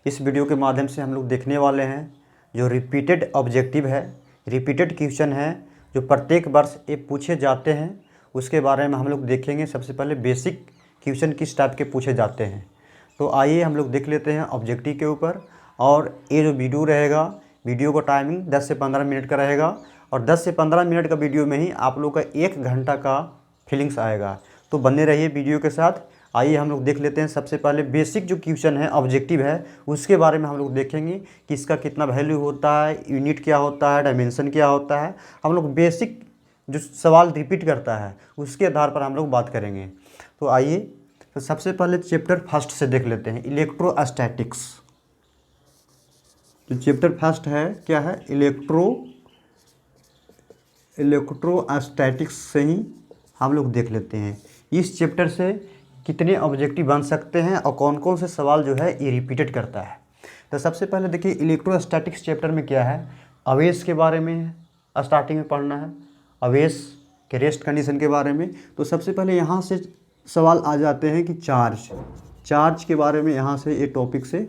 इस वीडियो के माध्यम से हम लोग देखने वाले हैं जो रिपीटेड ऑब्जेक्टिव है, रिपीटेड क्वेश्चन है जो प्रत्येक वर्ष ये पूछे जाते हैं, उसके बारे में हम लोग देखेंगे। सबसे पहले बेसिक क्वेश्चन किस टाइप के पूछे जाते हैं, तो आइए हम लोग देख लेते हैं ऑब्जेक्टिव के ऊपर। और ये जो वीडियो रहेगा, वीडियो का टाइमिंग 10 से 15 मिनट का रहेगा और 10 से 15 मिनट का वीडियो में ही आप लोग का 1 घंटा का फीलिंग्स आएगा। तो बने रहिए वीडियो के साथ। आइए हम लोग देख लेते हैं। सबसे पहले बेसिक जो क्वेश्चन है, ऑब्जेक्टिव है, उसके बारे में हम लोग देखेंगे कि इसका कितना वैल्यू होता है, यूनिट क्या होता है, डायमेंशन क्या होता है। हम लोग बेसिक जो सवाल रिपीट करता है उसके आधार पर हम लोग बात करेंगे। तो आइए, तो सबसे पहले चैप्टर फर्स्ट से देख लेते हैं, इलेक्ट्रोस्टैटिक्स। जो चैप्टर फर्स्ट है क्या है, इलेक्ट्रोस्टैटिक्स से ही हम लोग देख लेते हैं इस चैप्टर से कितने ऑब्जेक्टिव बन सकते हैं और कौन कौन से सवाल जो है ये रिपीटेड करता है। तो सबसे पहले देखिए, इलेक्ट्रोस्टैटिक्स चैप्टर में क्या है, आवेश के बारे में स्टार्टिंग में पढ़ना है, आवेश के रेस्ट कंडीशन के बारे में। तो सबसे पहले यहाँ से सवाल आ जाते हैं कि चार्ज के बारे में यहाँ से ये टॉपिक से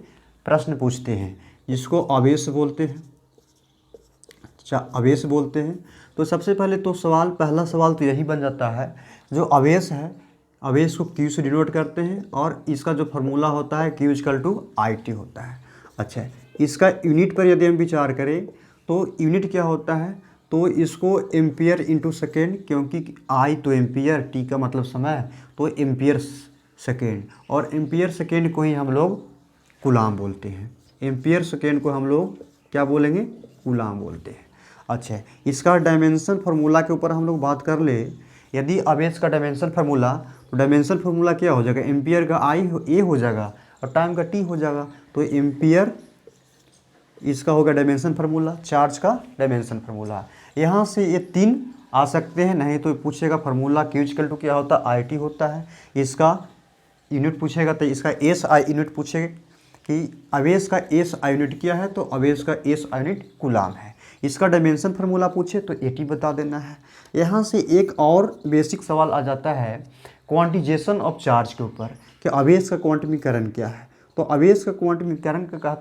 प्रश्न पूछते हैं, जिसको आवेश बोलते हैं, आवेश बोलते हैं। तो सबसे पहले तो पहला सवाल तो यही बन जाता है, जो आवेश है, आवेश को Q से डिनोट करते हैं और इसका जो फार्मूला होता है Q = IT होता है। अच्छा, इसका यूनिट पर यदि हम विचार करें तो यूनिट क्या होता है, तो इसको एम्पियर इंटू सेकेंड, क्योंकि I तो एम्पियर, T का मतलब समय, तो एम्पियर सेकेंड, और एम्पियर सेकेंड को ही हम लोग कूलाम बोलते हैं। एम्पियर सेकेंड को हम लोग क्या बोलेंगे, कूलाम बोलते हैं। अच्छा, इसका डायमेंशन फार्मूला के ऊपर हम लोग बात कर ले। यदि आवेश का डायमेंशन फार्मूला, तो डायमेंशन फार्मूला क्या हो जाएगा, एम्पियर का A हो जाएगा और टाइम का T हो जाएगा। तो एम्पियर इसका होगा डायमेंशन फार्मूला, चार्ज का डायमेंशन फार्मूला। यहाँ से ये 3 आ सकते हैं, नहीं तो पूछेगा फार्मूला Q = क्या होता है, IT होता है। इसका यूनिट पूछेगा तो इसका SI यूनिट पूछेगा कि आवेश का SI यूनिट क्या है, तो आवेश का SI यूनिट कूलाम है। इसका डायमेंशन फार्मूला पूछे तो 80 बता देना है। यहाँ से एक और बेसिक सवाल आ जाता है क्वांटिजेशन ऑफ चार्ज के ऊपर, कि आवेश का क्वांटमीकरण क्या है। तो आवेश का क्वांटमीकरण का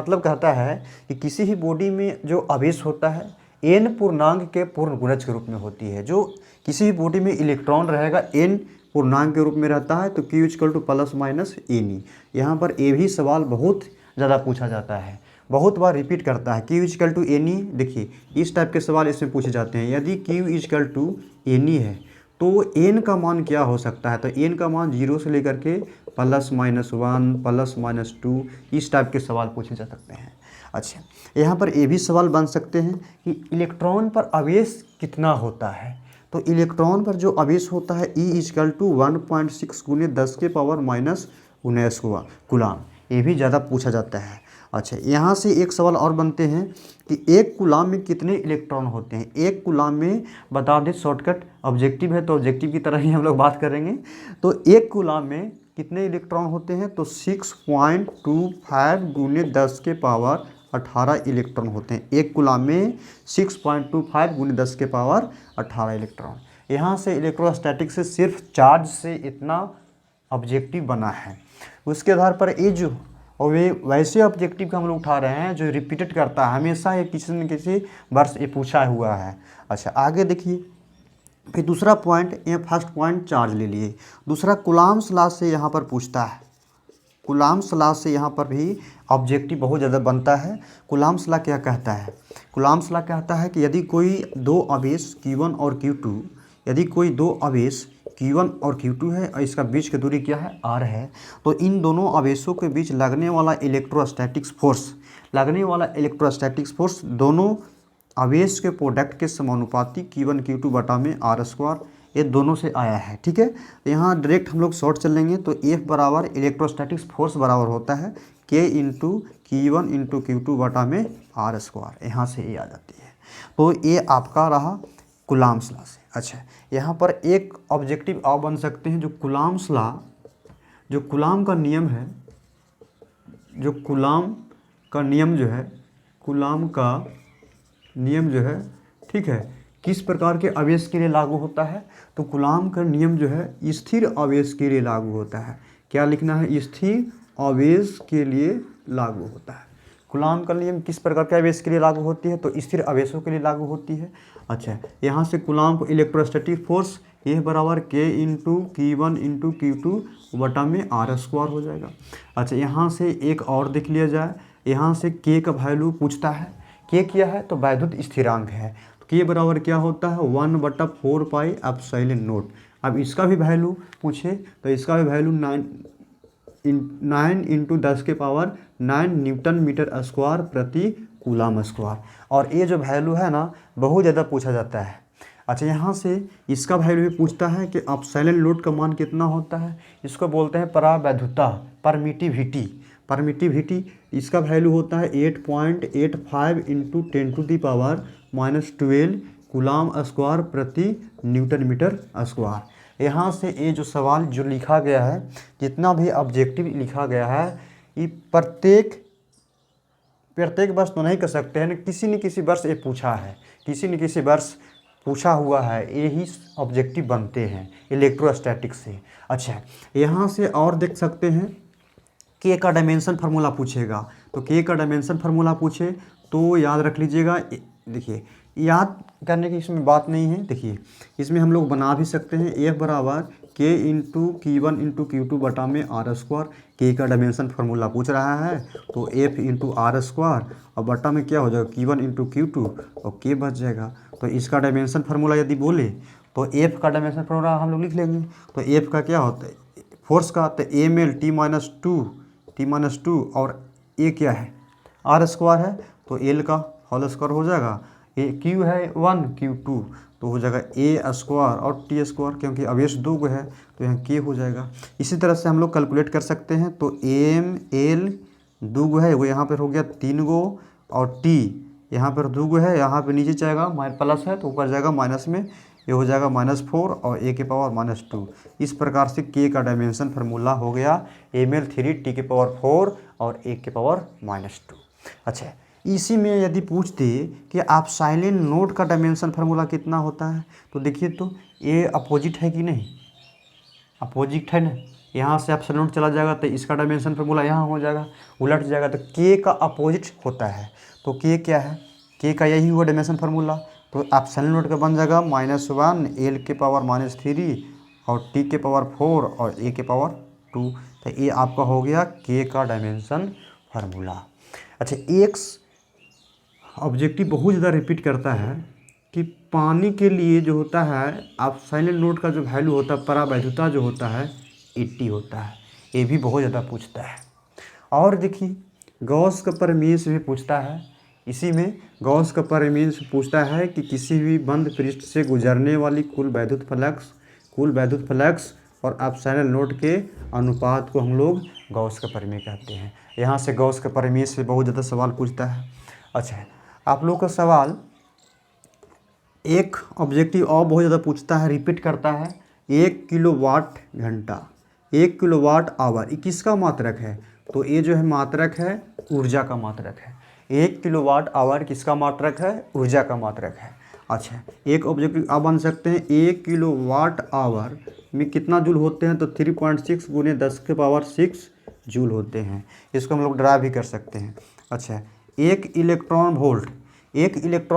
कहता है कि किसी भी बॉडी में जो आवेश होता है n पूर्णांक के पूर्ण गुणज के रूप में होती है। जो किसी भी बॉडी में इलेक्ट्रॉन रहेगा n पूर्णांक के रूप में रहता है, तो Q = ±Ne। यहाँ पर ये भी सवाल बहुत ज़्यादा पूछा जाता है, बहुत बार रिपीट करता है, Q = Ne। देखिए, इस टाइप के सवाल इसमें पूछे जाते हैं। यदि Q = Ne है तो n का मान क्या हो सकता है, तो n का मान 0 से लेकर के +-1 +-2, इस टाइप के सवाल पूछे जा सकते हैं। अच्छा, यहाँ पर ये भी सवाल बन सकते हैं कि इलेक्ट्रॉन पर आवेश कितना होता है। तो इलेक्ट्रॉन पर जो आवेश होता है E = 1.6 × 10⁻⁻19 कूलाम, ये भी ज़्यादा पूछा जाता है। अच्छा, यहाँ से एक सवाल और बनते हैं कि एक कूलाम में कितने इलेक्ट्रॉन होते हैं। एक कूलाम में बता दें, शॉर्टकट ऑब्जेक्टिव है तो ऑब्जेक्टिव की तरह ही हम लोग बात करेंगे। तो एक कूलाम में कितने इलेक्ट्रॉन होते हैं, तो 6.25 × 10⁻18 इलेक्ट्रॉन होते हैं। एक कूलाम में 6.25 × 10⁻18 इलेक्ट्रॉन। यहाँ से इलेक्ट्रोस्टैटिक्स से सिर्फ चार्ज से इतना ऑब्जेक्टिव बना है। उसके आधार पर ये जो और वे वैसे ऑब्जेक्टिव का हम लोग उठा रहे हैं जो रिपीटेड करता है, हमेशा ये किसी न किसी वर्ष ये पूछा हुआ है। अच्छा, आगे देखिए, फिर दूसरा पॉइंट, ये फर्स्ट पॉइंट चार्ज ले लिए। दूसरा कूलाम्स लॉ से यहाँ पर पूछता है, कूलाम्स लॉ से यहाँ पर भी ऑब्जेक्टिव बहुत ज़्यादा बनता है। कूलाम्स लॉ क्या कहता है, कूलाम्स लॉ कहता है कि यदि कोई दो आवेश Q1 और Q2, यदि कोई दो आवेश Q1 और Q2 है और इसका बीच की दूरी क्या है, R है, तो इन दोनों आवेशों के बीच लगने वाला इलेक्ट्रोस्टैटिक्स फोर्स दोनों आवेश के प्रोडक्ट के समानुपाती Q1 Q2 बटा में R², ये दोनों से आया है। ठीक है, तो यहाँ डायरेक्ट हम लोग शॉर्ट चलेंगे तो F बराबर इलेक्ट्रोस्टैटिक्स फोर्स बराबर होता है K × Q1 × Q2 बटा में R²। यहाँ से ये आ जाती है। तो ये आपका रहा कूलाम्स लॉ से। अच्छा, यहाँ पर एक ऑब्जेक्टिव और बन सकते हैं, जो कूलाम्स लॉ, जो कूलाम का नियम है, जो कूलाम का नियम जो है, कूलाम का नियम जो है, ठीक है, किस प्रकार के आवेश के लिए लागू होता है, तो कूलाम का नियम जो है स्थिर आवेश के लिए लागू होता है। क्या लिखना है, स्थिर आवेश के लिए लागू होता है। कूलाम का नियम किस प्रकार के आवेश के लिए लागू होती है? तो स्थिर आवेशों के लिए लागू होती है। अच्छा, यहाँ से कूलाम को इलेक्ट्रोस्टैटिक फोर्स ये बराबर के इंटू Q1 इंटू Q2 बटा में R² हो जाएगा। अच्छा, यहाँ से एक और देख लिया जाए, यहाँ से के का वैल्यू पूछता है। के क्या है? तो वैद्युत स्थिरांक है। तो के बराबर क्या होता है? 1/4 पाई एप्सिलॉन नॉट। अब इसका भी वैल्यू पूछे तो इसका भी value 9 into 10⁻⁹ newton metre square प्रति कूलाम स्क्वायर। और ये जो वैल्यू है ना, बहुत ज़्यादा पूछा जाता है। अच्छा, यहाँ से इसका वैल्यू भी पूछता है कि एप्सिलॉन नॉट का मान कितना होता है। इसको बोलते हैं परावैद्युता, परमिटिविटी। इसका वैल्यू होता है 8.85 इंटू 10⁻⁻12 कूलाम स्क्वायर प्रति न्यूटन मीटर स्क्वायर। यहाँ से ये जो सवाल जो लिखा गया है, जितना भी ऑब्जेक्टिव लिखा गया है, ये प्रत्येक वर्ष तो नहीं कर सकते हैं, किसी न किसी वर्ष ये पूछा है, किसी न किसी वर्ष पूछा हुआ है। यही ऑब्जेक्टिव बनते हैं इलेक्ट्रोस्टैटिक्स से। अच्छा, यहाँ से और देख सकते हैं के का डायमेंशन फार्मूला पूछेगा। तो के का डायमेंशन फार्मूला पूछे तो याद रख लीजिएगा। देखिए, याद करने की इसमें बात नहीं है। देखिए, इसमें हम लोग बना भी सकते हैं। F बराबर के इंटू Q1 इंटू Q2 बटा में R²। के का डायमेंशन फार्मूला पूछ रहा है तो F इंटू R² और बटा में क्या हो जाएगा? Q1 इंटू Q2 और के बच जाएगा। तो इसका डायमेंशन फार्मूला यदि बोले तो F का डायमेंशन फार्मूला हम लोग लिख लेंगे। तो F का क्या होता है? फोर्स का, तो ml T-2 और ए क्या है? R² है, तो L का होल स्क्वायर हो जाएगा। Q है 1 Q2 तो हो जाएगा A² और T², क्योंकि आवेश 2 गो है तो यहाँ K हो जाएगा। इसी तरह से हम लोग कैलकुलेट कर सकते हैं। तो ML 2 गो है, वो यहाँ पर हो गया 3 गो, और T यहाँ पर 2 गो है, यहाँ पे नीचे जाएगा प्लस है तो ऊपर जाएगा माइनस में, ये हो जाएगा -4 और A⁻²। इस प्रकार से के का डायमेंशन फार्मूला हो गया ml 3 T⁴ और A⁻²। अच्छा, इसी में यदि पूछ दे कि एप्सिलॉन नॉट का डायमेंशन फार्मूला कितना होता है, तो देखिए तो ये अपोजिट है कि नहीं? अपोजिट है ना। यहाँ से एप्सिलॉन नॉट चला जाएगा तो इसका डायमेंशन फार्मूला यहाँ हो जाएगा, उलट जाएगा। तो के का अपोजिट होता है। तो के क्या है? के का यही हुआ डायमेंशन फार्मूला। तो एप्सिलॉन नॉट का बन जाएगा -1 L⁻³ और T⁴ और A⁻²। तो ये आपका हो गया के का डायमेंशन फार्मूला। अच्छा, एक ऑब्जेक्टिव बहुत ज़्यादा रिपीट करता है कि पानी के लिए जो होता है एप्सिलॉन नॉट का जो वैल्यू होता है, परावैद्युता जो होता है 80 होता है। ये भी बहुत ज़्यादा पूछता है। और देखिए, गॉस का प्रमेय से भी पूछता है। इसी में गॉस का प्रमेय से पूछता है कि किसी भी बंद पृष्ठ से गुजरने वाली कुल वैद्युत फ्लक्स और एप्सिलॉन नॉट के अनुपात को हम लोग गॉस का प्रमेय कहते हैं। यहाँ से गॉस का प्रमेय से बहुत ज़्यादा सवाल पूछता है। अच्छा, आप लोग का सवाल एक ऑब्जेक्टिव और बहुत ज़्यादा पूछता है, रिपीट करता है। 1 किलोवाट घंटा, 1 किलोवाट आवर, ये किसका मात्रक है? तो ये जो है मात्रक है, ऊर्जा का मात्रक है। 1 किलोवाट आवर किसका मात्रक है? ऊर्जा का मात्रक है। अच्छा, एक ऑब्जेक्टिव आप बन सकते हैं 1 किलोवाट आवर में कितना जूल होते हैं? तो 3.6 × 10⁻⁶ जूल होते हैं। इसको हम लोग ड्रा भी कर सकते हैं। अच्छा, 1 इलेक्ट्रॉन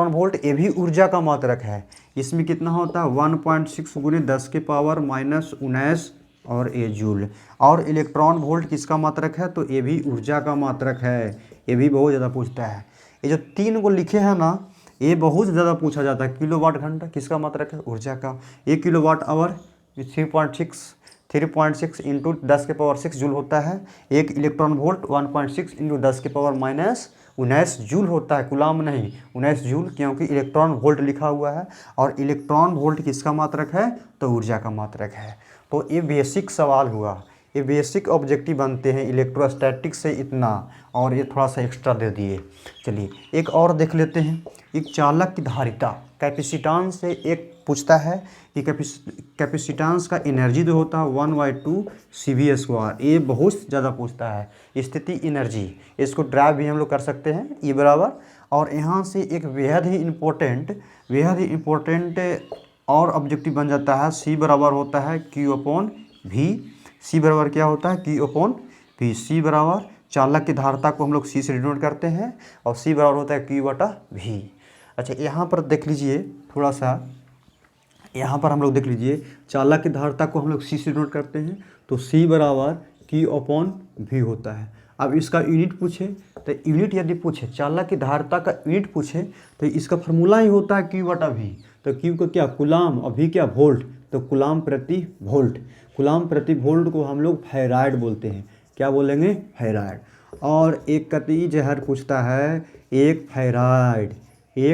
वोल्ट ये भी ऊर्जा का मात्रक है। इसमें कितना होता है? 1.6 × 10⁻⁻19 और ए जूल। और इलेक्ट्रॉन वोल्ट किसका मात्रक है? तो ये भी ऊर्जा का मात्रक है। ये भी बहुत ज़्यादा पूछता है। ये जो 3 को लिखे हैं ना, ये बहुत ज़्यादा पूछा जाता है। किलोवाट घंटा किसका मात्रक है? ऊर्जा का। 1 किलोवाट आवर 3.6 इंटू 10⁻⁶ जूल होता है। 1 इलेक्ट्रॉन वोल्ट 1.6 इंटू 10⁻⁻19 जूल होता है, कूलाम नहीं, 19 जूल, क्योंकि इलेक्ट्रॉन वोल्ट लिखा हुआ है। और इलेक्ट्रॉन वोल्ट किसका मात्रक है? तो ऊर्जा का मात्रक है। तो ये बेसिक सवाल हुआ, ये बेसिक ऑब्जेक्टिव बनते हैं इलेक्ट्रोस्टैटिक्स से इतना, और ये थोड़ा सा एक्स्ट्रा दे दिए। चलिए एक और देख लेते हैं। एक चालक की धारिता कैपेसिटेंस से एक पूछता है कि कैपेसिटेंस का एनर्जी जो होता है 1/2 CV²। ये बहुत ज़्यादा पूछता है। स्थिति एनर्जी, इसको ड्राइव भी हम लोग कर सकते हैं, E बराबर। और यहाँ से एक बेहद ही इम्पोर्टेंट और ऑब्जेक्टिव बन जाता है। C बराबर होता है Q/V। C बराबर क्या होता है? Q/V। C बराबर चालक की धारिता को हम लोग C से डिनोट करते हैं और C बराबर होता है Q/V। अच्छा, यहाँ पर देख लीजिए थोड़ा सा, यहाँ पर हम लोग देख लीजिए चालक की धारिता को हम लोग C से डिनोट करते हैं, तो C बराबर Q/V होता है। अब इसका यूनिट पूछे तो यूनिट यदि पूछे, चालक की धारिता का यूनिट पूछे तो इसका फार्मूला ही होता है Q/V। तो Q को क्या कूलाम और V क्या वोल्ट, तो कूलाम प्रति वोल्ट। कूलाम प्रति वोल्ट को हम लोग फैराड बोलते हैं। क्या बोलेंगे? फैराड। और एक कतई जहर पूछता है, एक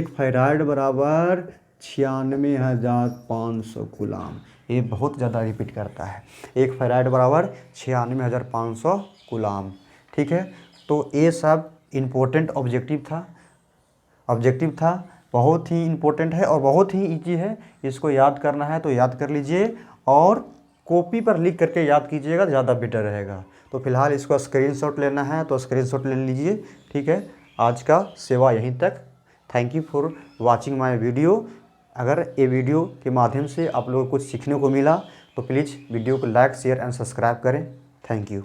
फैराड बराबर 96,500 कूलाम। ये बहुत ज़्यादा रिपीट करता है, एक फैराड बराबर 96,500 कूलाम। ठीक है, तो ये सब इम्पोर्टेंट ऑब्जेक्टिव था, बहुत ही इम्पोर्टेंट है और बहुत ही ईजी है। इसको याद करना है तो याद कर लीजिए और कॉपी पर लिख करके याद कीजिएगा, ज़्यादा बेटर रहेगा। तो फिलहाल इसको स्क्रीनशॉट लेना है तो स्क्रीनशॉट ले लीजिए। ठीक है, आज का सेवा यहीं तक। Thank you for watching my video. अगर ये वीडियो के माध्यम से आप लोगों को कुछ सीखने को मिला तो प्लीज़ वीडियो को लाइक, शेयर एंड सब्सक्राइब करें। Thank you.